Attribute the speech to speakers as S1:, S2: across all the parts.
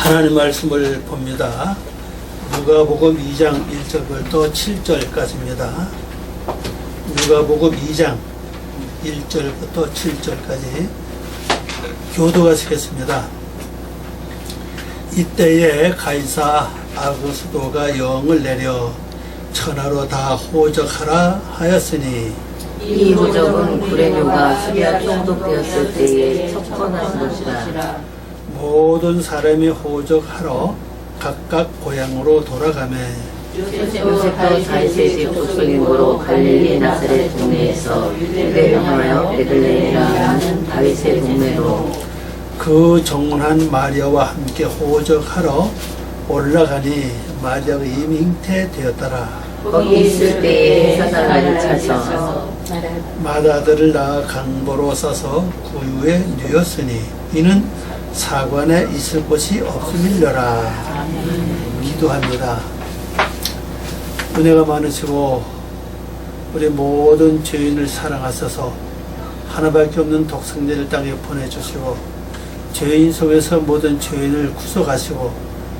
S1: 하나님 말씀을 봅니다. 누가복음 2장 1절부터 7절까지입니다. 누가복음 2장 1절부터 7절까지 교도가 쓰겠습니다. 이때에 가이사 아그스도가 영을 내려 천하로 다 호적하라 하였으니,
S2: 이 호적은 구레뇨가 수리아 총독되었을 때에 첩권한 것이라.
S1: 모든 사람이 호적하러 각각 고향으로 돌아가매
S2: 요셉도 다윗의 집 도소림으로 갈릴리 나사렛 동네에서 유대를 향하여 베들레헴이라 하는 다윗의 동네로
S1: 그 정한 마리아와 함께 호적하러 올라가니 마리아가 이미 잉태되었더라.
S2: 거기 있을 때에 사살날이 차서
S1: 맏아들을 낳아 강보로 싸서 구유에 누였으니 이는 사관에 있을 곳이 없음이려라. 기도합니다. 은혜가 많으시고 우리 모든 죄인을 사랑하셔서 하나밖에 없는 독생자를 땅에 보내주시고 죄인 속에서 모든 죄인을 구속하시고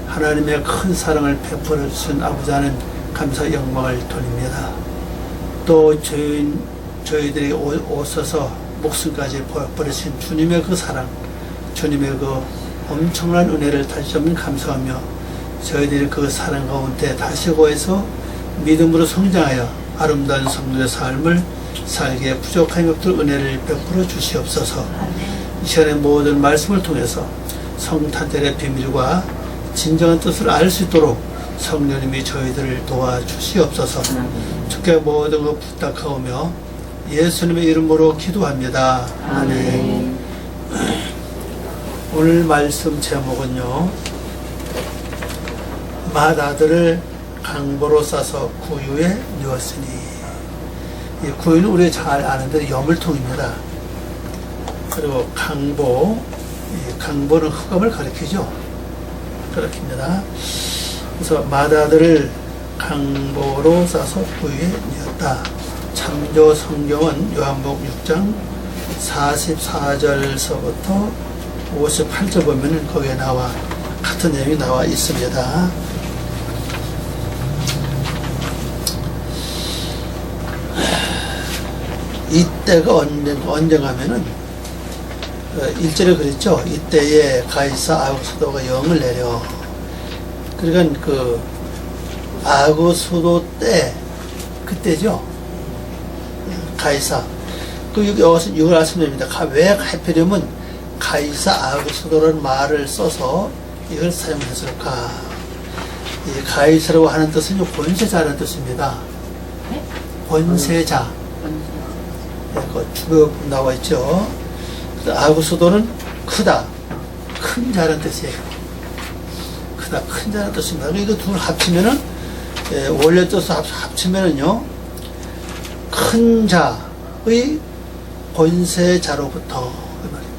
S1: 하나님의 큰 사랑을 베풀어 주신 아버지 하나님 감사 영광을 돌립니다. 또 저희들이 오셔서 목숨까지 버리신 주님의 그 사랑, 주님의 그 엄청난 은혜를 다시 한번 감사하며 저희들이 그 사랑 가운데 다시 고해서 믿음으로 성장하여 아름다운 성도의 삶을 살기에 부족한 것들 은혜를 베풀어 주시옵소서. 이 시간의 모든 말씀을 통해서 성탄절의 비밀과 진정한 뜻을 알 수 있도록 성령님이 저희들을 도와주시옵소서. 주께 모든 것 부탁하오며 예수님의 이름으로 기도합니다. 아멘. 오늘 말씀 제목은요, 맏아들을 강보로 싸서 구유에 누웠으니. 이 구유는 우리가 잘 아는데 여물통입니다. 그리고 강보, 강보는 흑암을 가리키죠. 그렇습니다. 그래서 맏아들을 강보로 싸서 구유에 누웠다. 참조 성경은 요한복음 6장 44절서부터 58절 보면은 거기에 같은 내용이 나와 있습니다. 이때가 언젠가면은 1절에 그랬죠. 이때에 가이사 아구수도가 영을 내려. 그러니까 그 아구수도 때 그때죠. 가이사. 여기서 이걸 아시면 됩니다. 왜 하필이면 가이사 아구수도라는 말을 써서 이걸 사용했을까? 이 가이사라고 하는 뜻은 권세자라는 뜻입니다. 권세자. 그 주어 나와 있죠. 아구수도는 크다, 큰 자라는 뜻이에요. 크다, 큰 자라는 뜻입니다. 이거 둘 합치면은, 원래 뜻을 합치면은요, 큰 자의 권세자로부터, 그 말입니다.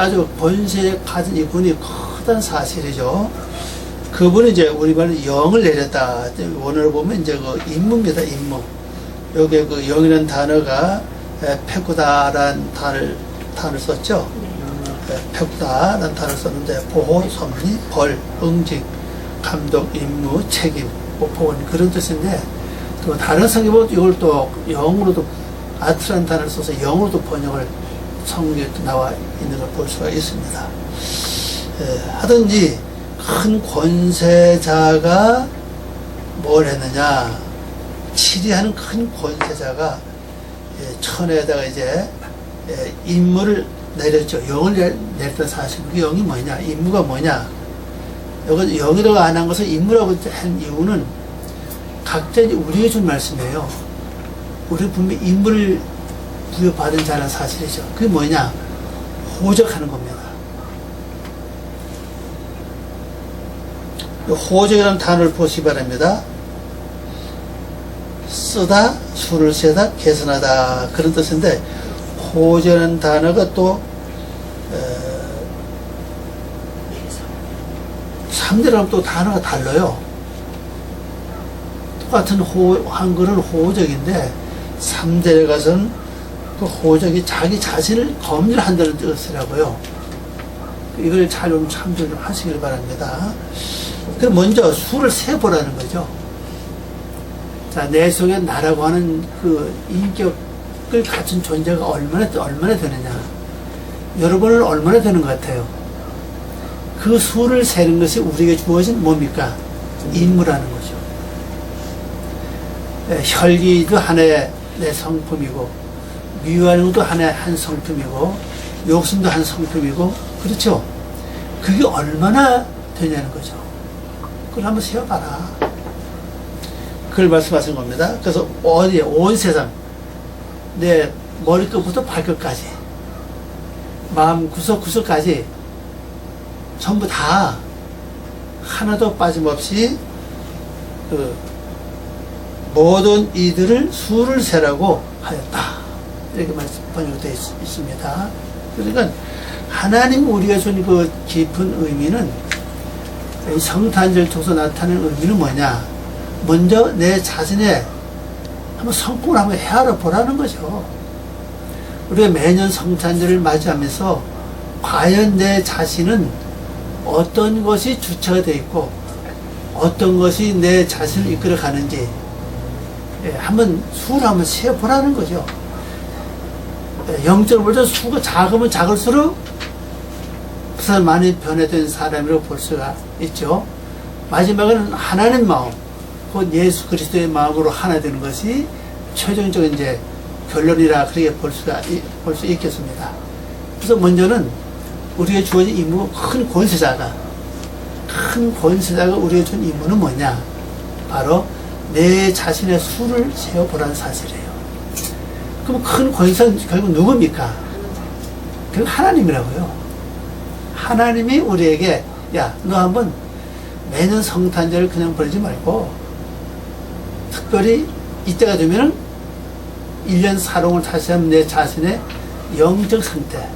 S1: 아주 권세에 가진 이분이 크다는 사실이죠. 그분이 이제 우리말로 영을 내렸다. 원어로 보면 이제 그 임무입니다, 임무. 여기에 그 영이라는 단어가 페구다라는 단어를 썼죠. 페구다라는 단어를 썼는데 보호, 섭리, 벌, 응직, 감독, 임무, 책임, 보호원 그런 뜻인데 또 다른 성경은 이걸 또 영으로도 아트라는 단어를 써서 영으로도 번역을 성경에 나와 있는 걸 볼 수가 있습니다. 하든지 큰 권세자가 뭘 했느냐? 치리하는 큰 권세자가 천에다가 이제 임무를 내렸죠. 영을 냈던 사실. 그 영이 뭐냐? 임무가 뭐냐? 여기 영이라고 안 한 것을 임무라고 한 이유는 각자 우리에게 준 말씀이에요. 우리 분명히 임무를 부여받은 자라는 사실이죠. 그게 뭐냐? 호적하는 겁니다. 호적이라는 단어를 보시기 바랍니다. 쓰다, 수를 세다, 개선하다 그런 뜻인데 호적이라는 단어가 또 3대라면 또 단어가 달라요. 똑같은 한글은 호적인데 3대에 가서는 그 호적이 자기 자신을 검열한다는 뜻이라고요. 이걸 잘 좀 참조 좀 하시길 바랍니다. 그럼 먼저 수를 세보라는 거죠. 자, 내 속에 나라고 하는 그 인격을 갖춘 존재가 얼마나 되느냐. 여러분은 얼마나 되는 것 같아요? 그 수를 세는 것이 우리에게 주어진 뭡니까? 임무라는 거죠. 혈기도 하나의 내 성품이고, 미워하는 것도 하나의 한 성품이고, 욕심도 한 성품이고, 그렇죠? 그게 얼마나 되냐는 거죠. 그걸 한번 세어봐라. 그걸 말씀하신 겁니다. 그래서 어디에, 온 세상, 내 머리끝부터 발끝까지, 마음 구석구석까지 전부 다 하나도 빠짐없이 그 모든 이들을 수를 세라고 하였다. 이렇게 번역되어 있습니다. 그러니까 하나님 우리가 준 그 깊은 의미는, 이 성탄절 통해서 나타나는 의미는 뭐냐? 먼저 내 자신의 한번 성품을 한번 헤아려 보라는 거죠. 우리가 매년 성탄절을 맞이하면서 과연 내 자신은 어떤 것이 주체가 되어 있고 어떤 것이 내 자신을 이끌어 가는지 한번 수를 한번 세어보라는 거죠. 영적으로 볼 때 수가 작으면 작을수록 그 사람 많이 변화된 사람이라고 볼 수가 있죠. 마지막은 하나님 마음, 곧 예수 그리스도의 마음으로 하나 되는 것이 최종적인 이제 결론이라 그렇게 볼 수 있겠습니다. 그래서 먼저는 우리에게 주어진 임무, 큰 권세자가 우리에게 준 임무는 뭐냐? 바로 내 자신의 수를 세어보라는 사실이에요. 그럼 큰 권세는 결국 누굽니까? 결국 하나님이라고요. 하나님이 우리에게, 야, 너 한번 매년 성탄절을 그냥 보내지 말고 특별히 이때가 되면은 1년 사롱을 다시 하면 내 자신의 영적 상태,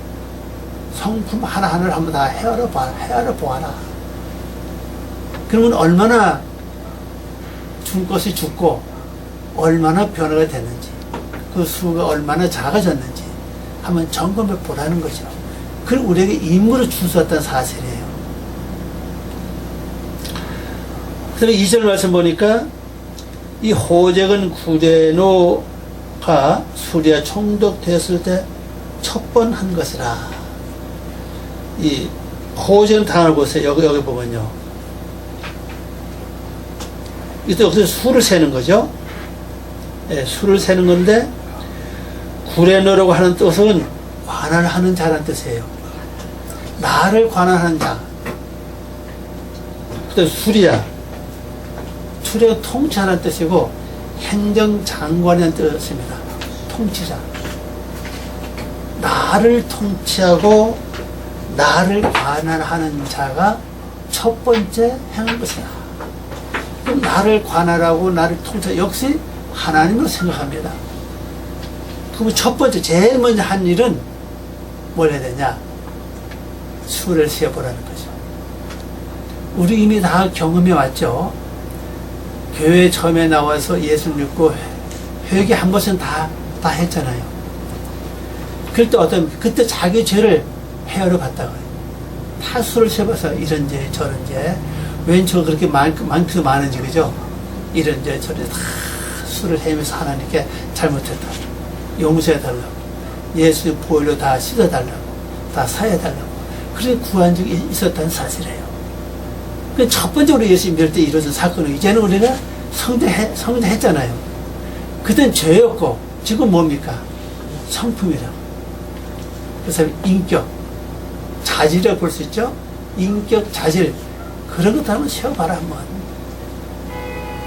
S1: 성품 하나하나를 한번 다 헤아려 보아라. 그러면 얼마나 줄 것이 죽고 얼마나 변화가 됐는지, 그 수가 얼마나 작아졌는지 한번 점검해 보라는 거죠. 그걸 우리에게 임무로 주셨다는 사실이에요. 그래서 2절 말씀 보니까 이 호적은 구레노가 수리와 총독되었을 때 첫 번 한 것이라. 이 호적은 단어를 보세요. 여기 보면요. 이때 여기서 수를 세는 거죠. 예, 수를 세는 건데, 구레노라고 하는 뜻은 관할하는 자라는 뜻이에요. 나를 관할하는 자. 그때 수리야. 수리가 통치하는 뜻이고, 행정장관이라는 뜻입니다. 통치자. 나를 통치하고 나를 관할하는 자가 첫 번째 행한 것이다. 그럼 나를 관할하고 나를 통치하고 역시 하나님으로 생각합니다. 그럼 첫 번째 제일 먼저 한 일은 뭘 해야 되냐? 수를 세어보라는 거죠. 우리 이미 다 경험해 왔죠. 교회 처음에 나와서 예수 믿고 회개 한 번은 다 했잖아요. 그럴 때 그때 자기 죄를 헤아려 봤다고요. 다 수를 세봐서 이런 죄, 저런 죄, 웬 저 그렇게 많기도 많은지, 그죠? 이런 죄, 저런 죄 다 수를 헤매서 하나님께 잘못했다. 용서해달라고. 예수의 보혈로 다 씻어달라고. 다 사해달라고. 그렇게 구한 적이 있었다는 사실이에요. 첫 번째로 예수 믿을 때 이루어진 사건은 이제는 우리가 성장했잖아요. 그땐 죄였고, 지금 뭡니까? 성품이라고. 그래서 인격, 자질이라고 볼 수 있죠? 인격, 자질. 그런 것도 한번 세워봐라, 한번.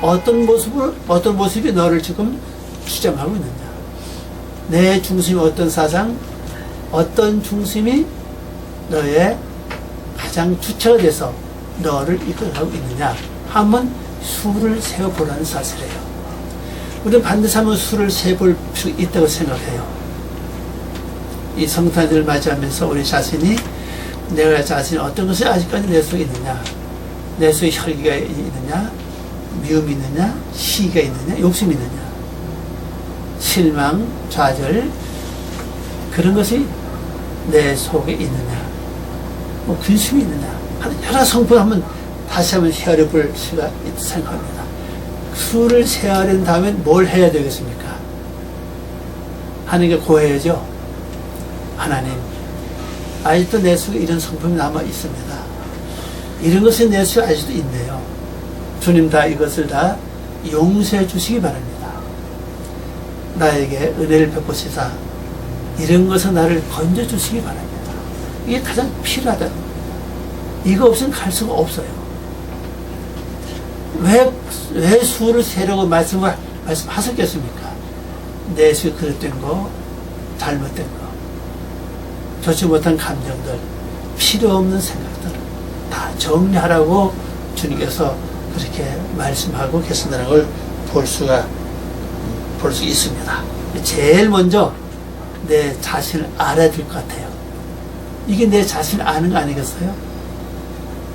S1: 어떤 모습이 너를 지금 주장하고 있느냐. 내 중심이 어떤 사상, 어떤 중심이 너의 가장 주체가 돼서 너를 이끌어가고 있느냐. 한번 수를 세워보라는 사실이에요. 우리는 반드시 한번 수를 세볼 수 있다고 생각해요. 이 성탄절을 맞이하면서 우리 자신이, 내가 자신이 어떤 것이 아직까지 내 속에 있느냐, 내 속에 혈기가 있느냐, 미움이 있느냐, 시기가 있느냐, 욕심이 있느냐, 실망, 좌절, 그런 것이 내 속에 있느냐. 뭐 근심이 있느냐. 여러 성품 한번 다시 한번 헤아려 볼 수가 있다 생각합니다. 수를 헤아린다면 뭘 해야 되겠습니까? 하나님께 고해야죠. 하나님, 아직도 내 속에 이런 성품이 남아 있습니다. 이런 것이 내 속에 아직도 있네요. 주님 다 이것을 다 용서해 주시기 바랍니다. 나에게 은혜를 베푸시사 이런 것은 나를 건져 주시기 바랍니다. 이게 가장 필요하다는 겁니다. 이거 없으면 갈 수가 없어요. 왜 수를 세려고 말씀하셨겠습니까? 내 속에 그릇된 거, 잘못된 거, 좋지 못한 감정들, 필요 없는 생각들 다 정리하라고 주님께서 그렇게 말씀하고 계신다는 걸 볼 수 있습니다. 제일 먼저 내 자신을 알아야 될 것 같아요. 이게 내 자신을 아는 거 아니겠어요?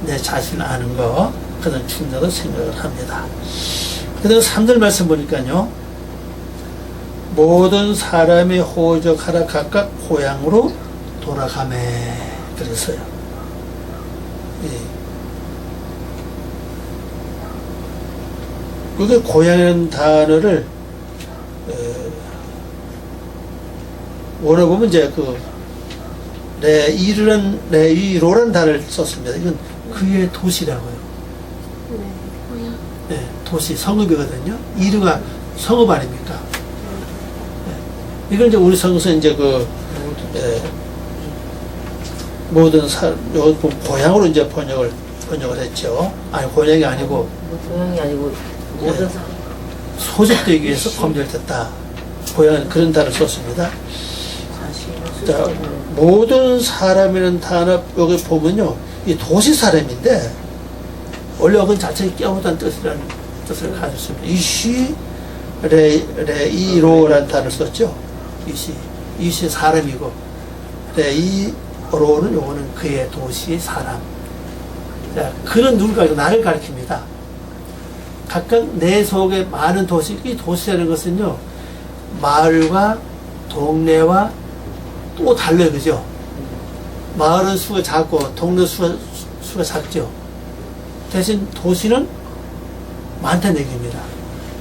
S1: 내 자신을 아는 거, 그런 중요하다고 생각을 합니다. 그 다음 3절 말씀 보니까요, 모든 사람이 호적하라 각각 고향으로 돌아가매. 그랬어요. 예. 그게 고향이라는 단어를 원어 보면 이제 레이로라는 단어를 썼습니다. 이건 그의 도시라고요. 네, 도시 성읍이거든요. 이르가 성읍 아닙니까? 네. 이걸 이제 우리 성서 이제 모든 고향으로 이제 번역을 했죠. 아니 고향이 아니고
S2: 고향이 아니고 모든
S1: 네. 소집되기 위해서 검열됐다. 고향은 그런 단어를 썼습니다. 자, 모든 사람이라는 단어 여기 보면요, 이 도시 사람인데 원래 어근 자체에 깨우다는 뜻이라는 뜻을 가지고 있습니다. 이시 레이로라는 단어를 썼죠. 이시 사람이고 레이로는 요거는 그의 도시 사람. 자, 그런 누굴 가지고 나를 가리킵니다. 각각 내 속에 많은 도시, 이 도시라는 것은요, 마을과 동네와 또 달라요, 그죠? 마을은 수가 작고 동네 수가 작죠. 대신 도시는 많다는 얘기입니다.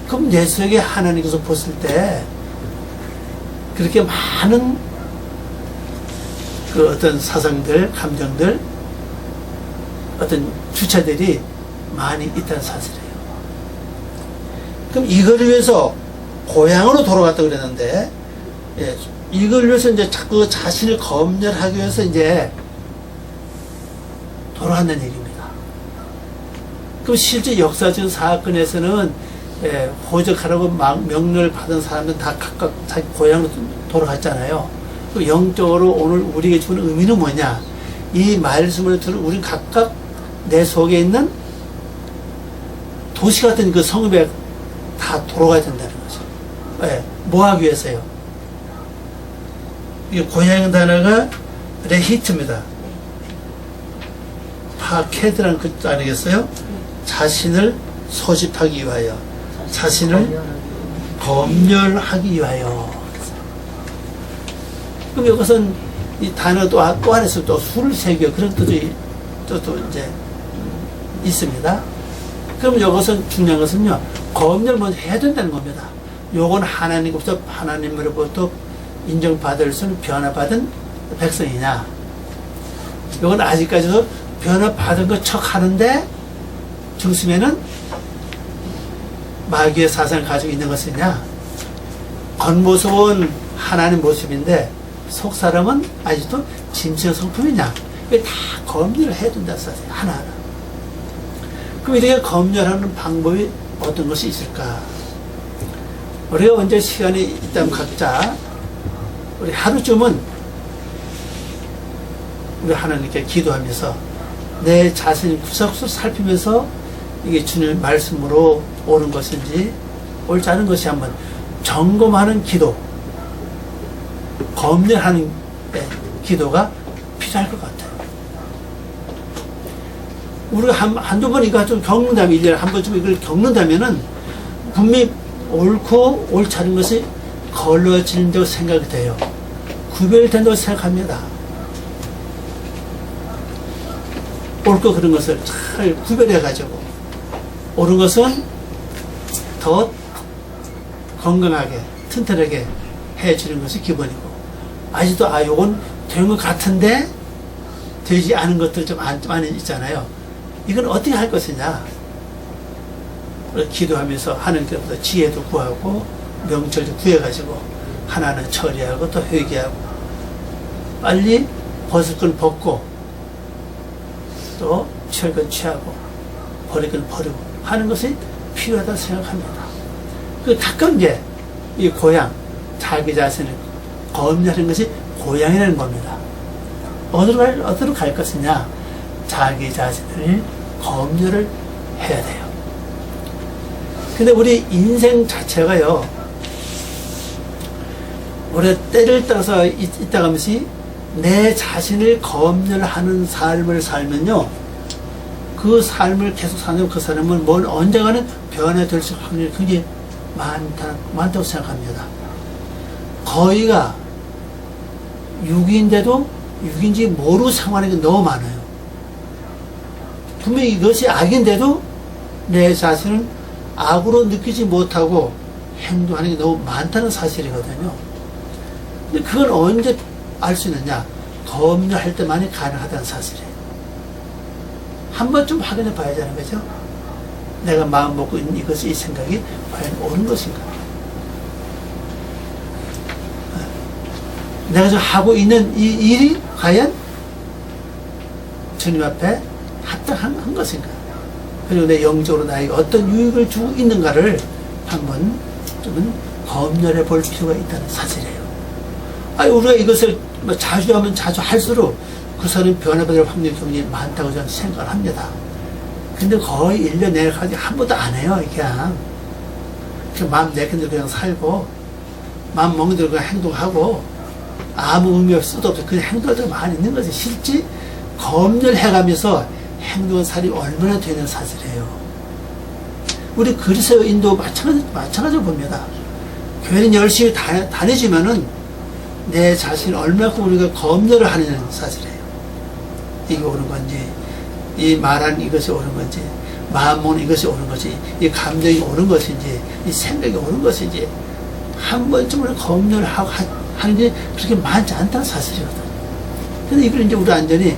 S1: 그럼 내 속에 하나님께서 보실 때 그렇게 많은 그 어떤 사상들, 감정들, 어떤 주체들이 많이 있다는 사실이에요. 그럼 이걸 위해서 고향으로 돌아갔다 그랬는데, 예, 이걸 위해서 이제 자꾸 자신을 검열하기 위해서 이제 돌아간다는 얘기입니다. 그럼 실제 역사적 사건에서는 호적하라고 명령을 받은 사람들은 다 각각 자기 고향으로 돌아갔잖아요. 그 영적으로 오늘 우리에게 주는 의미는 뭐냐? 이 말씀을 들은 우리 각각 내 속에 있는 도시 같은 그 성읍에 다 돌아가야 된다는 거죠. 네, 뭐 하기 위해서요? 이 고향 단어가 레히트입니다. 파케드라는 그 뜻 아니겠어요? 자신을 소집하기 위하여, 자신을 검열하기 위하여. 그럼 이것은 이 단어 또 안에서 또 수를 새겨 그런 뜻이 또 이제 있습니다. 그럼 이것은 중요한 것은요, 검열 먼저 해야 된다는 겁니다. 요건 하나님으로부터 인정받을 수 있는 변화받은 백성이냐, 요건 아직까지도 변화받은 것 척 하는데 중심에는 마귀의 사상을 가지고 있는 것이냐, 겉모습은 하나님 모습인데 속 사람은 아직도 짐승의 성품이냐, 이게 다 검열을 해야 된다 사실 하나하나. 그럼 이렇게 검열하는 방법이 어떤 것이 있을까? 우리가 언제 시간이 있다면 각자 우리 하루쯤은 우리 하나님께 기도하면서 내 자신을 구석구석 살피면서 이게 주님의 말씀으로 옳은 것인지 옳지 않은 것이 한번 점검하는 기도, 검열하는 기도가 필요할 것 같아요. 우리가 한두 번 이거 좀 겪는다면, 1년에 한 번쯤 이걸 겪는다면은 분명히 옳고 옳지 않은 것이 걸러진다고 생각이 돼요. 구별된다고 생각합니다. 옳고 그런 것을 잘 구별해가지고 옳은 것은 더 건강하게 튼튼하게 해주는 것이 기본이고 아직도 요건 된 것 같은데 되지 않은 것들 좀 많이 있잖아요. 이건 어떻게 할 것이냐. 기도하면서 하나님께로부터 지혜도 구하고 명철도 구해가지고 하나는 처리하고 또 회개하고 빨리 벗을 건 벗고 또 취할 건 취하고 버릴 건 버리고 하는 것이 필요하다고 생각합니다. 그 가끔 이제 이 고향, 자기 자신을 검열하는 것이 고향이라는 겁니다. 어디로 갈 것이냐? 자기 자신을 검열을 해야 돼요. 근데 우리 인생 자체가요, 우리 때를 따라서 있다 가면서 내 자신을 검열하는 삶을 살면요, 그 삶을 계속 사는 그 사람은 언젠가는 변화될 수 있을 확률이 굉장히 많다고 생각합니다. 거의가 6인데도 6인지 모르고 생활하는 게 너무 많아요. 분명히 이것이 악인데도 내 자신은 악으로 느끼지 못하고 행동하는 게 너무 많다는 사실이거든요. 근데 그건 언제 알 수 있느냐? 검열할 때만이 가능하다는 사실이에요. 한 번쯤 확인해 봐야 되는 거죠. 내가 마음 먹고 있는 이것이, 이 생각이 과연 옳은 것인가? 내가 지금 하고 있는 이 일이 과연 주님 앞에 합당한 것인가? 그리고 내 영적으로 나에게 어떤 유익을 주고 있는가를 한번 좀 검열해 볼 필요가 있다는 사실이에요. 우리가 이것을 자주 하면 자주 할수록 그 사람이 변화받을 확률이 굉장히 많다고 저는 생각을 합니다. 근데 거의 1년 내내까지 한 번도 안 해요. 그냥 마음 내킨 대로 그냥 살고 마음 먹는 대로 그냥 행동하고 아무 의미 없이 수도 없이 그냥 행동할 많이 있는 거지. 실제 검열해가면서 행동한 사람이 얼마나 되는 사실이에요. 우리 그리스도인도 마찬가지로 봅니다. 교회는 열심히 다니지만은 내 자신을 얼마큼 우리가 검열을 하느냐는 사실이에요. 이게 옳은 건지, 이 말하는 이것이 옳은 건지, 마음 먹는 이것이 옳은 것이, 이 감정이 옳은 것인지, 이 생각이 옳은 것인지 한 번쯤은 검열을 하는 게 그렇게 많지 않다는 사실이거든요. 근데 이걸 이제 우리 완전히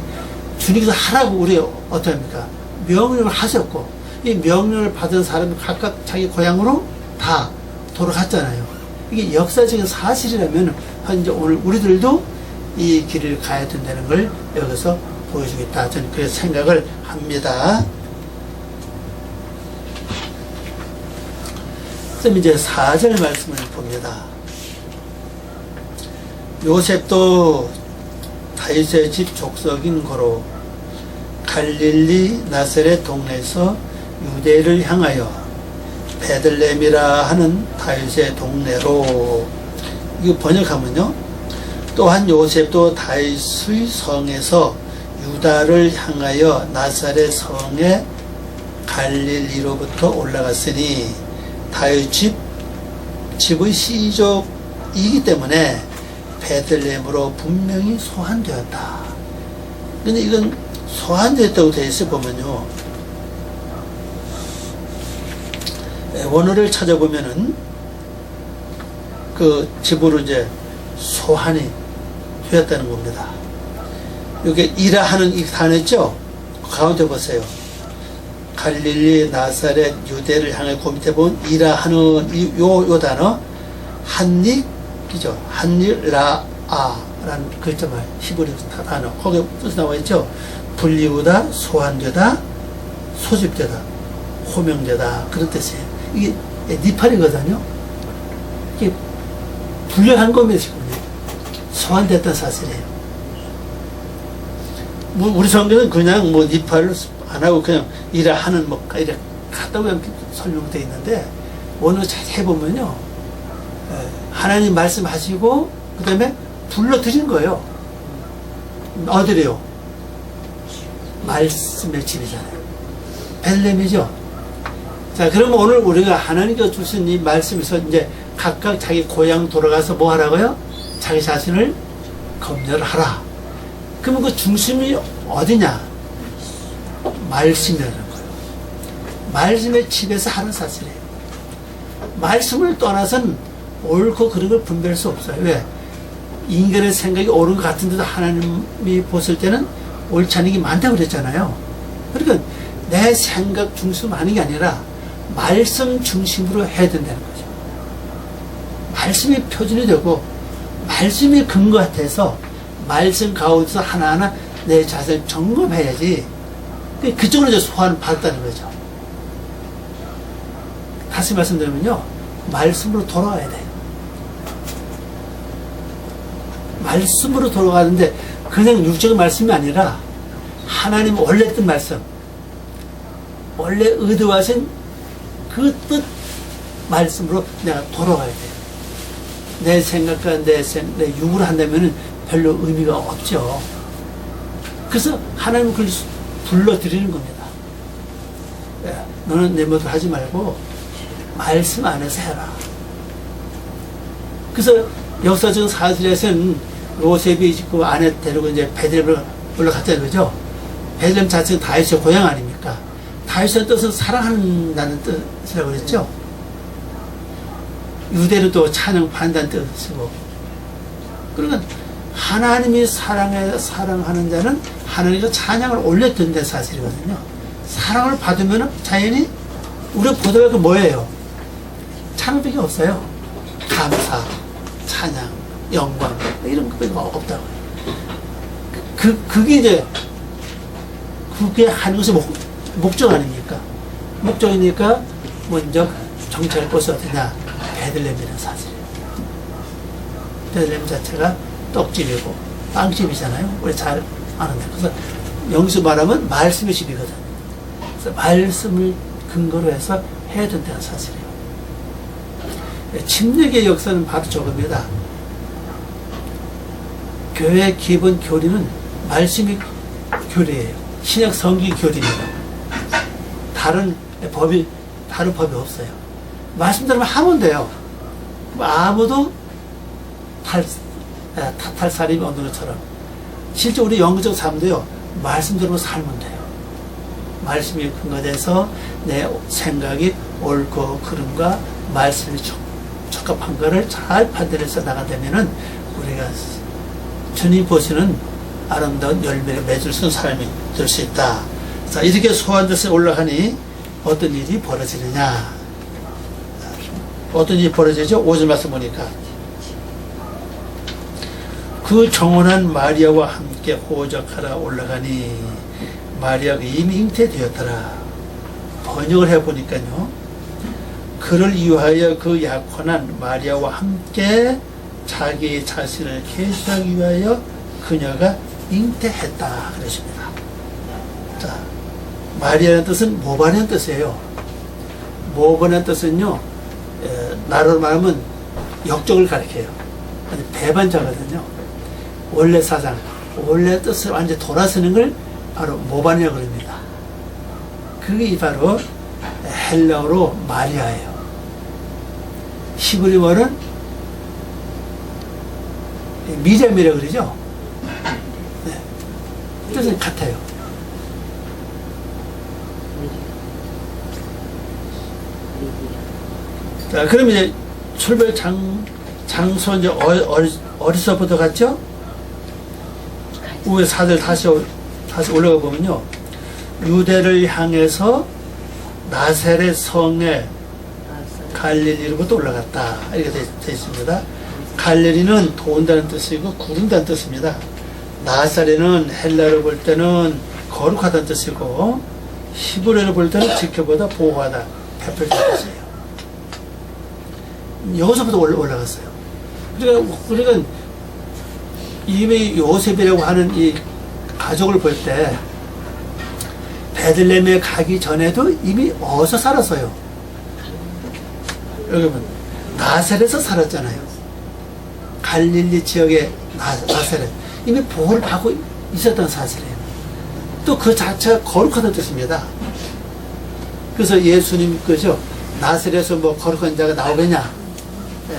S1: 주님께서 하라고 우리 어떡합니까? 명령을 하셨고, 이 명령을 받은 사람이 각각 자기 고향으로 다 돌아갔잖아요. 이게 역사적인 사실이라면 이제 오늘 우리들도 이 길을 가야 된다는 걸 여기서 보여주겠다. 저는 그래서 생각을 합니다. 그럼 이제 4절 말씀을 봅니다. 요셉도 다윗의 집 족속인 고로 갈릴리 나사렛 동네에서 유대를 향하여 베들레헴이라 하는 다윗의 동네로, 이거 번역하면요, 또한 요셉도 다윗의 성에서 유다를 향하여 나사렛 성에 갈릴리로부터 올라갔으니 다윗 집의 시족이기 때문에 베들레헴으로 분명히 소환되었다. 근데 이건 소환되었다고 되어 있어 보면요, 원어를 찾아보면은 그 집으로 이제 소환이 되었다는 겁니다. 여기 이라 하는 이 단어 있죠? 가운데 보세요. 갈릴리, 나사렛, 유대를 향해 그 밑에 보면 이라 하는 요 단어, 한닉이죠. 한닉라아라는 글자만 히브리 단어, 거기에 뜻이 나와 있죠. 분리우다, 소환되다, 소집되다, 호명되다, 그런 뜻이에요. 이게 니팔이거든요. 이게 분류한 겁니다, 지금. 소환됐다는 사실이에요. 우리 성경은 그냥 니팔로 안 하고 그냥 이라 하는 이렇게 갔다고 그냥 설명되어 있는데, 오늘 자세히 보면요, 하나님 말씀하시고 그 다음에 불러드린 거예요. 어디래요? 말씀의 집이잖아요. 벨렘이죠. 자, 그러면 오늘 우리가 하나님께서 주신 이 말씀에서 이제 각각 자기 고향 돌아가서 뭐 하라고요? 자기 자신을 검열하라. 그러면 그 중심이 어디냐? 말씀이라는 거예요. 말씀의 집에서 하는 사실이에요. 말씀을 떠나서는 옳고 그른 걸 분별할 수 없어요. 왜? 인간의 생각이 옳은 것 같은데도 하나님이 보실 때는 옳지 않은 게 많다고 그랬잖아요. 그러니까 내 생각 중심으로 하는 게 아니라 말씀 중심으로 해야 된다는 거죠. 말씀이 표준이 되고 말씀이 근거 같아서 말씀 가운데서 하나하나 내 자세를 점검해야지 그쪽으로 이제 소환을 받았다는 거죠. 다시 말씀드리면요, 말씀으로 돌아가야 돼요. 말씀으로 돌아가는데 그냥 육적인 말씀이 아니라 하나님 원래 뜻 말씀, 원래 의도하신 그 뜻 말씀으로 내가 돌아가야 돼요. 내 생각과 내 육으로 한다면 별로 의미가 없죠. 그래서 하나님은 그걸 불러드리는 겁니다. 너는 내 멋대로 하지 말고 말씀 안에서 해라. 그래서 역사적 사실에서는 요셉이 그 아내 데리고 이제 베들레헴을 올라갔다는 거죠. 베들레헴 자체는 다윗의 고향 아닙니까? 다윗의 뜻은 사랑한다는 뜻이라고 그랬죠. 유대는 또 찬양 판단 뜻이고. 그러니까 하나님이 사랑하는 자는 하나님께 찬양을 올려드린다는 사실이거든요. 사랑을 받으면 자연히 우리가 보더라도 그 뭐예요? 찬양밖에 없어요. 감사, 찬양, 영광 이런 것밖에 없다고요. 그게 이제 그게 하는 것이 목적 아닙니까? 목적이니까 먼저 정착할 곳이 어디냐? 베들레헴이라는 사실이에요. 베들레헴 자체가 떡집이고 빵집이잖아요. 우리 잘 아는데. 그래서 여기서 말하면 말씀의 집이거든요. 그래서 말씀을 근거로 해서 해야 된다는 사실이에요. 침례의 역사는 봐도 저겁니다. 교회 기본 교리는 말씀의 교리예요. 신약 성경 교리입니다. 다른 법이 없어요. 말씀대로 하면 돼요. 아무도 탈살이 없는 것처럼. 실제 우리 영구적 삶도요, 말씀대로 살면 돼요. 말씀이 근거돼서 내 생각이 옳고 그름과 말씀이 적합한 거를 잘 판단해서 나가다면은 우리가 주님 보시는 아름다운 열매를 맺을 수 있는 사람이 될 수 있다. 자, 이렇게 소환돼서 올라가니 어떤 일이 벌어지느냐. 어떤 일이 벌어지죠? 5절 말씀 보니까. 그 정원한 마리아와 함께 호적하러 올라가니 마리아가 이미 잉태되었더라. 번역을 해보니까요. 그를 위하여 그 약혼한 마리아와 함께 자기 자신을 계시하기 위하여 그녀가 잉태했다. 그러십니다. 자, 마리아라는 뜻은 모반이라는 뜻이에요. 모반이라는 뜻은요, 나로 말하면 역적을 가리켜요. 배반자거든요. 원래 사상, 원래 뜻을 완전히 돌아서는 걸 바로 모반이라고 그럽니다. 그게 바로 헬라어로 마리아예요. 히브리어는 미рем이라고 그러죠. 네. 뜻은 같아요. 자, 그럼 이제 출발 장소 이제 어디서부터 갔죠? 위에 사들 다시 올라가 보면요. 유대를 향해서 나사렛 성에 갈릴리로부터 올라갔다. 이렇게 되어 있습니다. 갈릴리는 도운다는 뜻이고 구른다는 뜻입니다. 나사렛은 헬라로 볼 때는 거룩하다는 뜻이고 히브리어로 볼 때는 지켜보다 보호하다, 베풀다는 뜻이에요. 여기서부터 올라갔어요. 그러니까 이미 요셉이라고 하는 이 가족을 볼 때 베들레헴에 가기 전에도 이미 어디서 살았어요. 여러분, 나사렛에서 살았잖아요. 갈릴리 지역의 나사렛. 이미 보호를 받고 있었던 사실이에요. 또 그 자체가 거룩하다는 뜻입니다. 그래서 예수님 그죠? 나사렛에서 뭐 거룩한 자가 나오겠냐?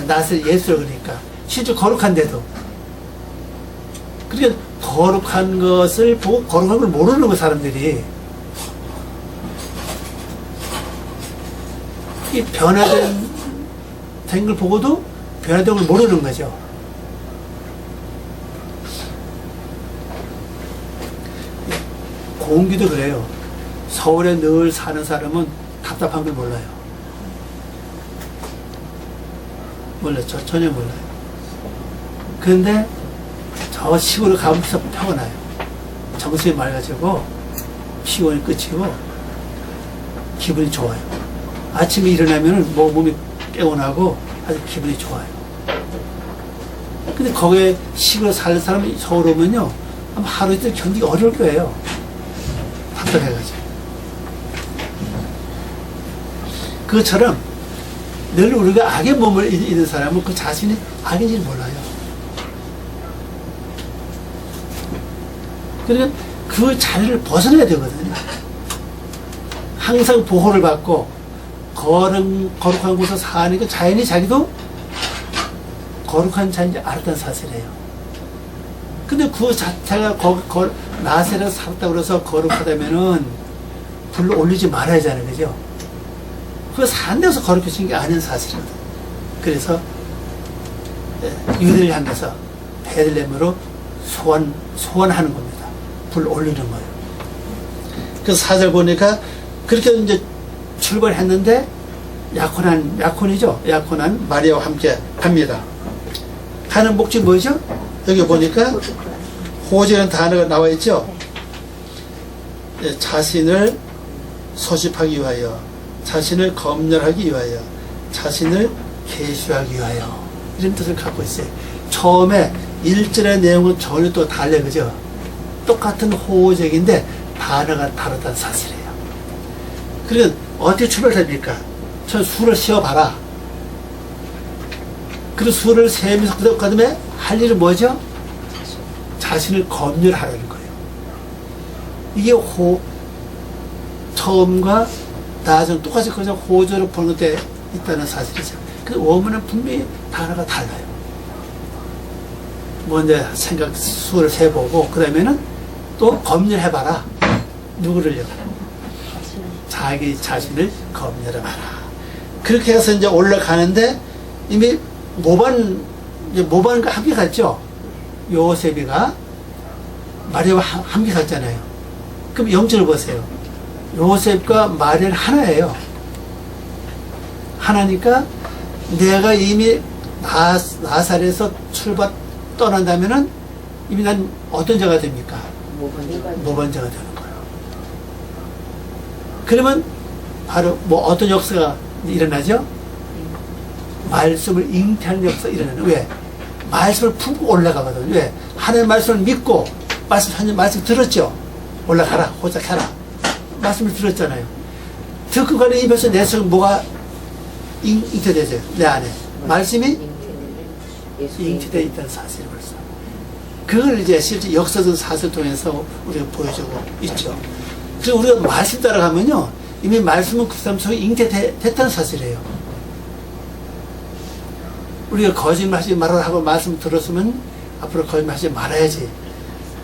S1: 나사렛 예수라 그러니까. 실제 거룩한데도. 그러니까 거룩한 것을 보고 거룩한 걸 모르는 거 사람들이. 이 변화된 걸 보고도 변화된 걸 모르는 거죠. 공기도 그래요. 서울에 늘 사는 사람은 답답한 걸 몰라요. 몰랐죠. 전혀 몰라요. 그런데 저 시골에 가면서 평온해요. 정신이 맑아지고 피곤이 끝이고 기분이 좋아요. 아침에 일어나면은 몸이 깨어나고 아주 기분이 좋아요. 근데 거기에 시골에 사는 사람이 서울 오면요, 아마 하루 이틀 견디기 어려울 거예요. 답답해가지고. 그것처럼 늘 우리가 악의 몸을 잃는 사람은 그 자신이 악인지 몰라요. 그러니까 그 자리를 벗어나야 되거든요. 항상 보호를 받고 거룩한 곳에서 사니까 자연히 자기도 거룩한 자인지 알았다는 사실이에요. 근데 그 자체가 나세에서 살았다고 그래서 거룩하다면은 불러 올리지 말아야 하잖아요. 그죠? 그거 산 데서 거룩해진 게 아닌 사실입니다. 그래서 유대를 향해서 베들레헴으로 소원하는 겁니다. 불 올리는 거예요. 그래서 4절 보니까 그렇게 이제 출발했는데 약혼한 마리아와 함께 갑니다. 가는 목적이 뭐죠? 여기 보니까 호재라는 단어가 나와 있죠? 자신을 소집하기 위하여, 자신을 검열하기 위하여, 자신을 계수하기 위하여, 이런 뜻을 갖고 있어요. 처음에 1절의 내용은 전혀 또 달라요. 그죠? 똑같은 호적인데 단어가 다르다는 사실이에요. 그러면 어떻게 출발됩니까? 저 수를 세어봐라. 그 수를 세면서 그 다음에 할 일은 뭐죠? 자신을 검열하라는 거예요. 이게 처음과 나중 똑같이 그저 호조로 보는 데 있다는 사실이죠. 그 원문은 분명히 단어가 달라요. 먼저 수를 세보고 그 다음에는 또 검열해봐라. 누구를요? 자기 자신을 검열해봐라. 그렇게 해서 이제 올라가는데 이미 모반과 함께 갔죠. 요셉이가 마리아와 함께 갔잖아요. 그럼 영절을 보세요. 요셉과 마리아는 하나예요. 하나니까 내가 이미 나사렛에서 떠난다면은 이미 난 어떤 자가 됩니까? 모반자가 되는 거예요. 그러면 바로 어떤 역사가 일어나죠? 말씀을 잉태하는 역사가 일어나는. 왜? 말씀을 품고 올라가거든. 왜? 하나님의 말씀을 믿고 말씀 들었죠? 올라가라, 호작해라. 말씀을 들었잖아요. 듣고 가는 입에서 내 속에 뭐가 잉태되죠? 내 안에 말씀이 잉태되어 있다는 사실을 벌써. 그걸 이제 실제 역사적 사실을 통해서 우리가 보여주고 있죠. 그래서 우리가 말씀 따라가면요, 이미 말씀은 그 사람 속에 잉태됐다는 사실이에요. 우리가 거짓말하지 말아라 하고 말씀 들었으면 앞으로 거짓말하지 말아야지.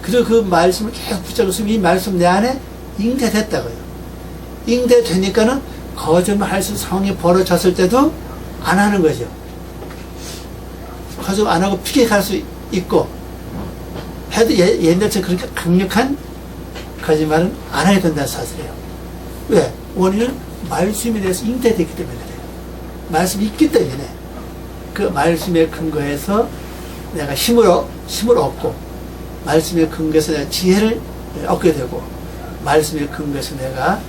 S1: 그리고 그 말씀을 계속 붙잡고 있으면 이 말씀 내 안에 잉태됐다고요. 잉태되니까는 거짓말할 수 상황이 벌어졌을 때도 안 하는 거죠. 거짓말 안 하고 피해 갈 수 있고, 해도 옛날처럼 그렇게 강력한 거짓말은 안 해야 된다는 사실이에요. 왜? 원인은 말씀에 대해서 잉태됐기 때문에 그래요. 말씀이 있기 때문에 그 말씀의 근거에서 내가 힘을 얻고, 말씀의 근거에서 내가 지혜를 얻게 되고, 말씀의 근거에서 내가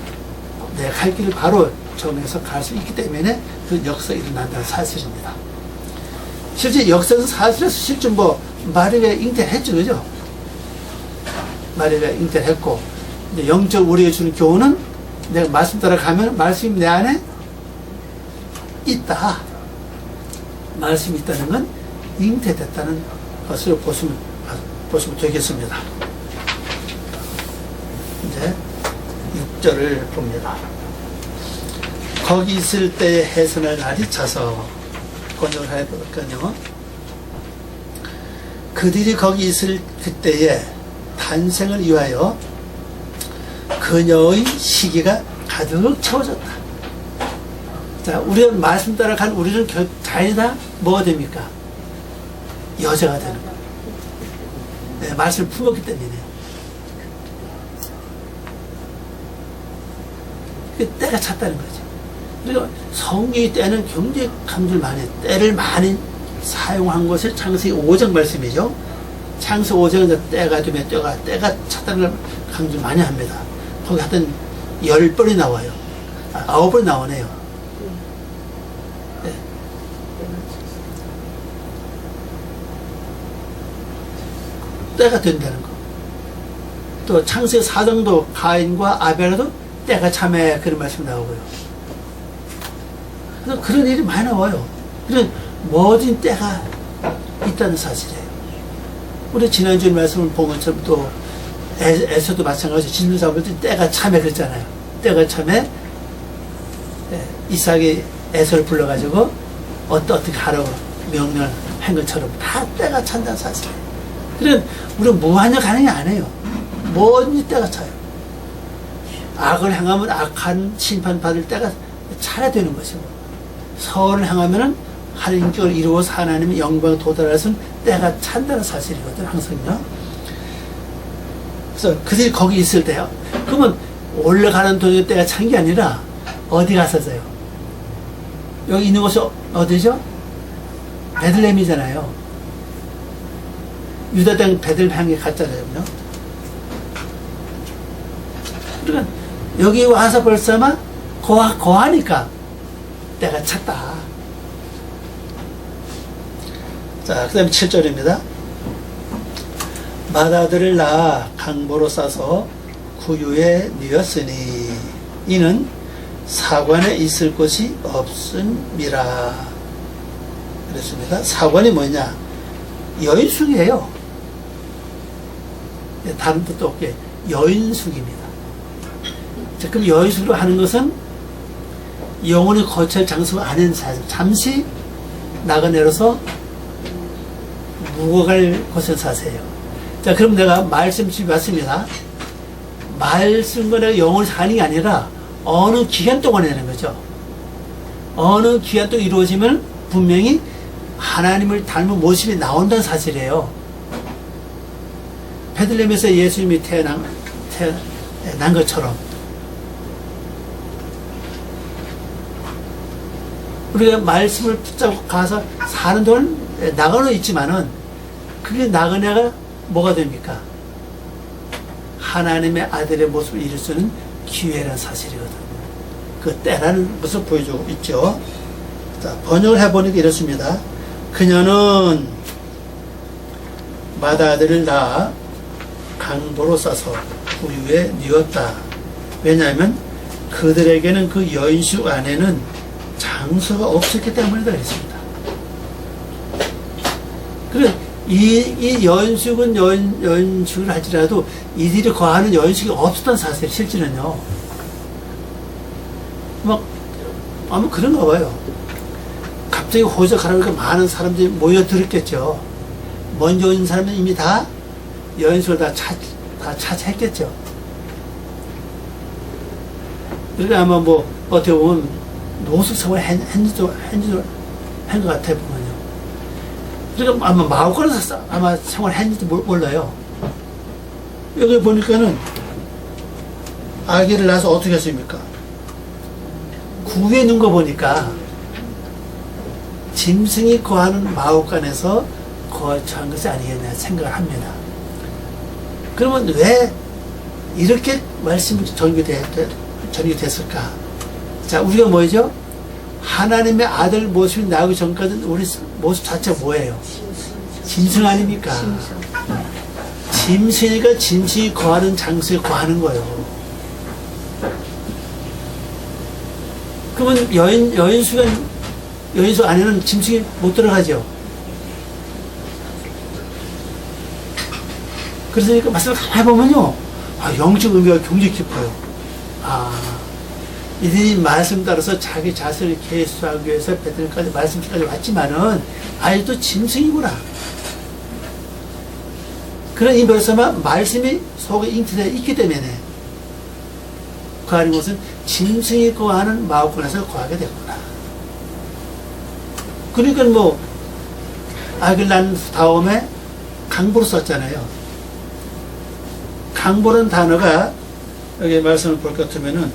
S1: 갈 길을 바로 정해서 갈 수 있기 때문에 그 역사가 일어난다는 사실입니다. 실제 역사는 사실에서 실제 마리아가 잉태했죠, 그죠? 마리아가 잉태했고, 이제 영적 우리에게 주는 교훈은 내가 말씀 따라가면 말씀이 내 안에 있다. 말씀이 있다는 건 잉태됐다는 것을 보시면 되겠습니다. 이제 6절을 봅니다. 거기 있을 때에 해산할 날이 차서, 번역을 해볼까요? 그들이 거기 있을 그때에 탄생을 위하여 그녀의 시기가 가득 채워졌다. 자, 우리가 말씀 따라간 우리는 자연이 다 뭐가 됩니까? 여자가 되는 거예요. 네, 말씀을 품었기 때문에. 그 때가 찼다는 거죠. 그리고 성경의 때는 굉장히 강조를 많이 해요. 때를 많이 사용한 것을 창세기 5장 말씀이죠. 창세기 5장은 때가 되면 때가 찼다는 걸 강조 많이 합니다. 거기 하여튼 10번이 나와요. 9번이 나오네요. 네. 때가 된다는 거. 또 창세기 4장도 가인과 아벨도 때가 참에 그런 말씀 나오고요. 그래서 그런 일이 많이 나와요. 그런 모든 때가 있다는 사실이에요. 우리 지난주에 말씀을 본 것처럼 또 에서도 마찬가지로 진노 잡을 때 때가 참에 그랬잖아요. 때가 참에 이삭이 에서를 불러가지고 어떻게 하라고 명령을 한 것처럼 다 때가 찬다는 사실이에요. 그런 우리는 무한히 가능이 아니에요. 뭐든지 때가 차요. 악을 행하면 악한 심판받을 때가 차야 되는 것이고, 선을 행하면은 하나님께를 이루어서 하나님의 영광에 도달해서는 때가 찬다는 사실이거든, 항상요. 그래서 그들이 거기 있을 때요. 그러면 올라가는 도중에 때가 찬 게 아니라 어디 갔었어요? 여기 있는 곳이 어디죠? 베들레헴이잖아요. 유다 땅 베들레헴에 갔잖아요. 그러니까 여기 와서 벌써만 거하니까 때가 찼다. 자, 그 다음에 7절입니다. 맏아들을 낳아 강보로 싸서 구유에 뉘었으니 이는 사관에 있을 곳이 없음이라. 그랬습니다. 사관이 뭐냐? 여인숙이에요. 다른 뜻도 없게 여인숙입니다. 자, 그럼 여인숙으로 하는 것은 영혼이 거처할 장소가 아닌 사람, 잠시 나가내려서 묵어갈 곳에 사세요. 자, 그럼 내가 말씀 집에 왔습니다. 말씀과 내가 영혼이 사는 게 아니라 어느 기간 동안 하는 거죠. 어느 기간 동안 이루어지면 분명히 하나님을 닮은 모습이 나온다는 사실이에요. 베들레헴에서 예수님이 태어난 것처럼 우리가 말씀을 붙잡고 가서 사는 동안 나그네 있지만은 그게 나그네가 뭐가 됩니까? 하나님의 아들의 모습을 이룰 수 있는 기회라는 사실이거든요. 그 때라는 것을 보여주고 있죠. 자, 번역을 해보니까 이렇습니다. 그녀는 맏아들을 낳아 강보로 싸서 구유에 뉘었다. 왜냐하면 그들에게는 그 여인숙 안에는 장소가 없었기 때문이다 그랬습니다. 그래, 이 여인숙은 여인숙을 할지라도 이들이 거하는 여인숙이 없었던 사실, 실제는요. 아마 그런가 봐요. 갑자기 호적하라고 많은 사람들이 모여들었겠죠. 먼저 있는 사람은 이미 다 여인숙을 다 차지했겠죠. 그러니까 아마 뭐, 어떻게 보면 노숙 생활 한것 같아요, 보면요. 그러니까 아마 마을권에서 아마 생활했는지도 몰라요. 여기 보니까는 아기를 낳아서 어떻게 했습니까? 구에 있는 거 보니까 짐승이 거하는 마을간에서 거처한 것이 아니겠냐 생각을 합니다. 그러면 왜 이렇게 말씀이 전개됐을까? 자, 우리가 뭐죠? 하나님의 아들 모습이 나오기 전까지는 우리 모습 자체가 뭐예요? 짐승 아닙니까? 짐승이니까 짐승이 거하는 장소에 거하는 거예요. 그러면 여인숙 안에는 짐승이 못 들어가죠. 그래서 말씀을 해보면요, 영적 의미가 굉장히 깊어요. 이들이 말씀 따라서 자기 자신을 계수하기 위해서 베들레헴까지 말씀까지 왔지만은 아직도 짐승이구나. 그런 의미에서만 말씀이 속에 잉태되어 있기 때문에 거하는 곳은 짐승이 거하는 마을권에서 거하게 되구나. 그러니까 뭐 아기를 낳은 다음에 강보로 썼잖아요. 강보라는 단어가 여기 말씀을 볼 것 같으면은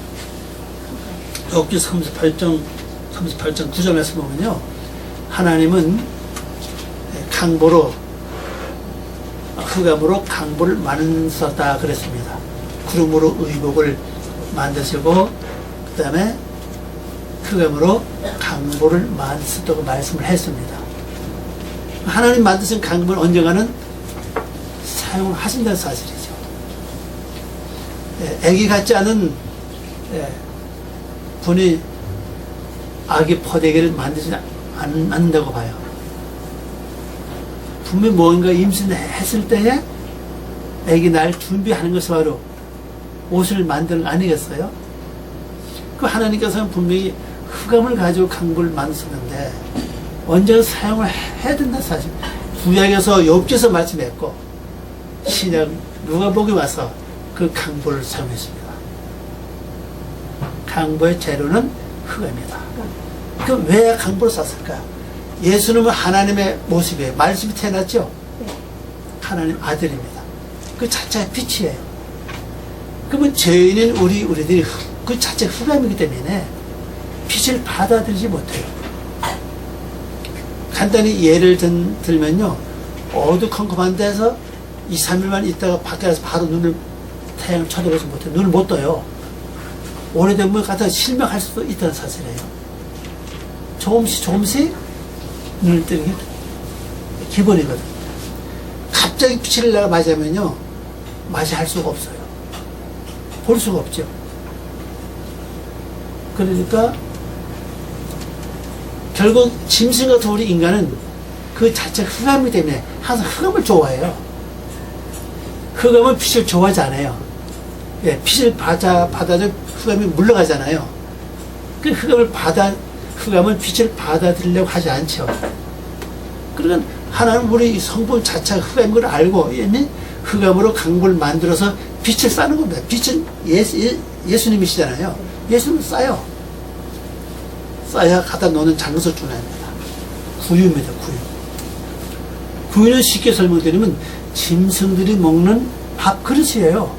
S1: 욥기 38장 9절에서 보면요, 하나님은 강보로 흑암으로 강보를 만드셨다 그랬습니다. 구름으로 의복을 만드시고 그 다음에 흑암으로 강보를 만드셨다고 말씀을 했습니다. 하나님 만드신 강보를 언젠가는 사용하신다는 사실이죠. 애기 같지 않은 분이 아기 포대기를 만들지 않는다고 봐요. 분명히 뭔가 임신했을 때에 애기 날 준비하는 것이 바로 옷을 만드는 거 아니겠어요? 그 하나님께서는 분명히 흑암을 가지고 강보를 만드셨는데 언제나 사용을 해야 된다는 사실. 구약에서 욥기에서 말씀했고 신약 누가복음에 와서 그 강보를 사용했습니다. 강보의 재료는 흑암이다. 그 왜 강보를 썼을까? 예수님은 하나님의 모습이에요. 말씀이 태어났죠? 하나님 아들입니다. 그 자체가 빛이에요. 그러면 죄인인 우리들이 그 자체 흑암이기 때문에 빛을 받아들이지 못해요. 간단히 예를 들면요, 어두컴컴한 데서 2, 3일만 있다가 밖에 나서 바로 태양을 쳐다보지 못해요. 눈을 못 떠요. 오래되면 가다 실명할 수도 있다는 사실이에요. 조금씩 눈을 뜨는 게 기본이거든요. 갑자기 빛을 내가 맞이하면요, 맞이할 수가 없어요. 볼 수가 없죠. 그러니까 결국 짐승 같은 우리 인간은 그 자체가 흑암이기 때문에 항상 흑암을 좋아해요. 흑암은 빛을 좋아하지 않아요. 예, 빛을 받아들 흑암이 물러가잖아요. 그 흑암은 빛을 받아들이려고 하지 않죠. 그러니까 하나님 우리 성품 자체가 흑암인 걸 알고 이미 흑암으로 강보를 만들어서 빛을 싸는 겁니다. 빛은 예수님이시잖아요. 예수님은 싸요. 싸야 갖다 놓는 장소 중 하나입니다. 구유입니다. 구유는 쉽게 설명드리면 짐승들이 먹는 밥 그릇이에요.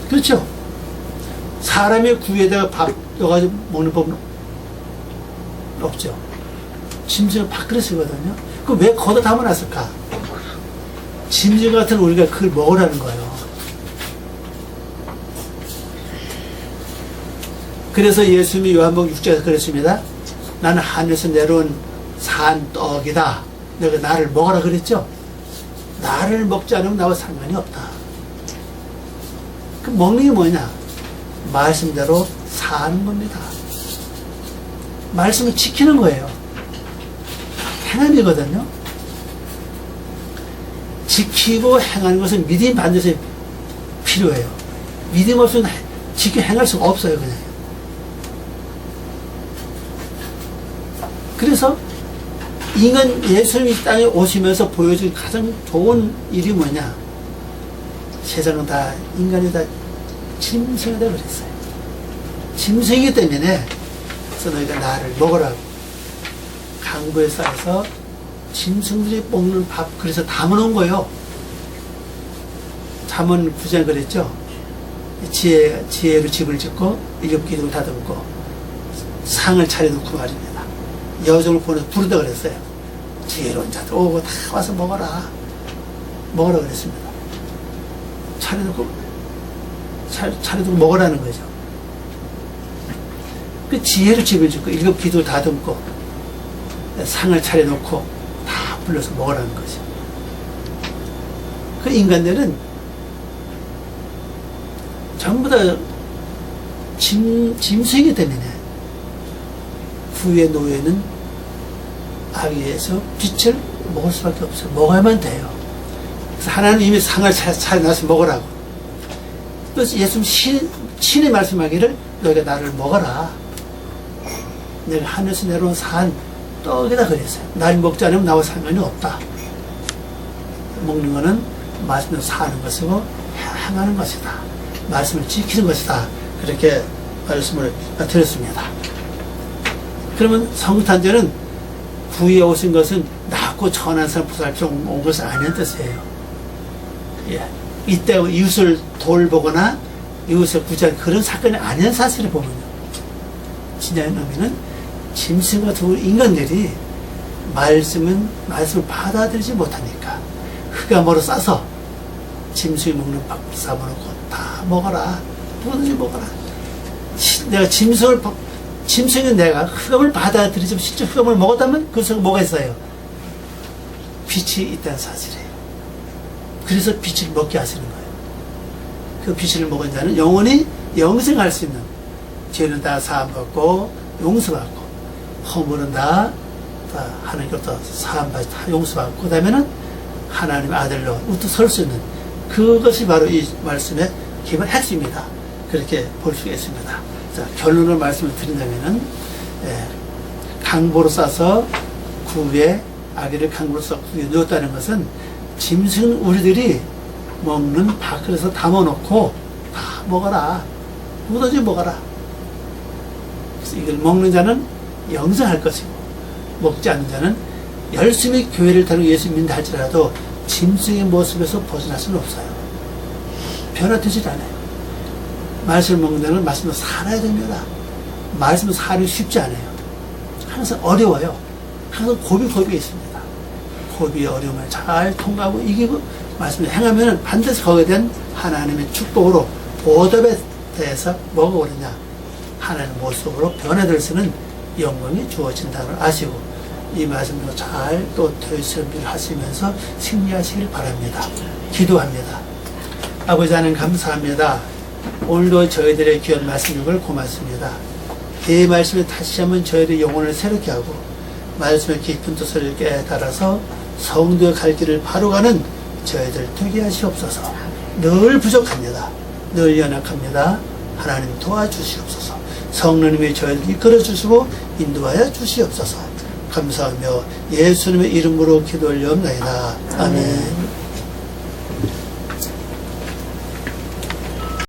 S1: 그렇죠? 사람의 구유에다가 밥 넣어가지고 먹는 법은 없죠. 짐승은 밥그릇이거든요. 그럼 왜 거기다 담아놨을까? 짐승 같은 우리가 그걸 먹으라는 거예요. 그래서 예수님이 요한복음 6장에서 그랬습니다. 나는 하늘에서 내려온 산 떡이다. 내가 나를 먹으라 그랬죠? 나를 먹지 않으면 나와 상관이 없다. 그 먹는 게 뭐냐? 말씀대로 사는 겁니다. 말씀을 지키는 거예요. 행함이거든요. 지키고 행하는 것은 믿음이 반드시 필요해요. 믿음 없으면 지키고 행할 수가 없어요. 그냥. 그래서 인간 예수님이 이 땅에 오시면서 보여준 가장 좋은 일이 뭐냐? 세상은 다 인간이 다 짐승이다 그랬어요. 짐승이기 때문에 그래서 너희가 나를 먹으라고 강보에 쌓여서 짐승들이 먹는 밥 그래서 담아놓은 거예요. 잠언 9장 그랬죠. 지혜로 집을 짓고 일곱 기둥을 다듬고 상을 차려놓고 말입니다. 여종을 보내서 부르다 그랬어요. 지혜로운 자들 오고 다 와서 먹어라 그랬습니다. 차려놓고 먹으라는 거죠. 그 지혜로 집을 짓고 일곱 기둥을 다듬고 상을 차려놓고 다 불러서 먹으라는 거죠. 그 인간들은 전부 다 짐승이기 때문에 후의 노예는 아기에서 빛을 먹을 수밖에 없어요. 먹어야만 돼요. 그래서 하나님 이미 상을 차려놔서 먹으라고. 또 예수님 신이 말씀하기를 너희가 나를 먹어라. 내가 하늘에서 내려온 산 떡이다 그랬어요. 날 먹지 않으면 나와 상관이 없다. 먹는 거는 말씀대로 사는 것이고 행하는 것이다. 말씀을 지키는 것이다. 그렇게 말씀을 드렸습니다. 그러면 성탄절은 부에 오신 것은 낮고 천한 사람 보살펴 온 것은 아니란 뜻이에요. 예. 이때 이웃을 돌보거나 이웃을 구제하는 그런 사건이 아니란 사실을 보면요. 진짜의 의미는 짐승 같은 인간들이 말씀을 받아들이지 못하니까 흑암으로 싸서 짐승이 먹는 밥 싸먹고 다 먹어라. 누구든지 먹어라. 내가 짐승은 내가 흑암을 받아들이지 실제 흑암을 먹었다면 그 속에 뭐가 있어요? 빛이 있다는 사실이에요. 그래서 빛을 먹게 하시는 거예요. 그 빛을 먹은 자는 영원히 영생할 수 있는 죄는 다 사함받고 용서받고 허물은 다 하나님께로부터 사함받고 다 용서받고 그 다음에는 하나님의 아들로 우뚝 설 수 있는 그것이 바로 이 말씀의 기본 핵심입니다. 그렇게 볼 수가 있습니다. 자, 결론을 말씀을 드린다면은 강보로 싸서 구에 아기를 강보로 싸서 구에 넣었다는 것은 짐승 우리들이 먹는 밥그릇에서 담아놓고 다 먹어라. 누구든지 먹어라. 그래서 이걸 먹는 자는 영생할 것이고 먹지 않는 자는 열심히 교회를 다니고 예수 믿는다 할지라도 짐승의 모습에서 벗어날 수는 없어요. 변화되질 않아요. 말씀을 먹는 자는 말씀으로 살아야 됩니다. 말씀으로 살기 쉽지 않아요. 항상 어려워요. 항상 고비가 있습니다. 고비의 어려움을 잘 통과하고 이기고 말씀을 행하면 반드시 거기에 대한 하나님의 축복으로 보답에 대해서 뭐가 오느냐 하나님의 모습으로 변화될 수 있는 영광이 주어진다는 걸 아시고 이 말씀으로 잘 또 되새김질 하시면서 승리하시길 바랍니다. 기도합니다. 아버지 하나님 감사합니다. 오늘도 저희들의 귀한 말씀을 고맙습니다. 이 말씀에 다시 한번 저희들의 영혼을 새롭게 하고 말씀의 깊은 뜻을 깨달아서 성도의 갈 길을 바로 가는 저희들 되게 하시옵소서. 늘 부족합니다. 늘 연약합니다. 하나님 도와주시옵소서. 성령님이 저희를 이끌어 주시고 인도하여 주시옵소서. 감사하며 예수님의 이름으로 기도 올려옵나이다. 아멘.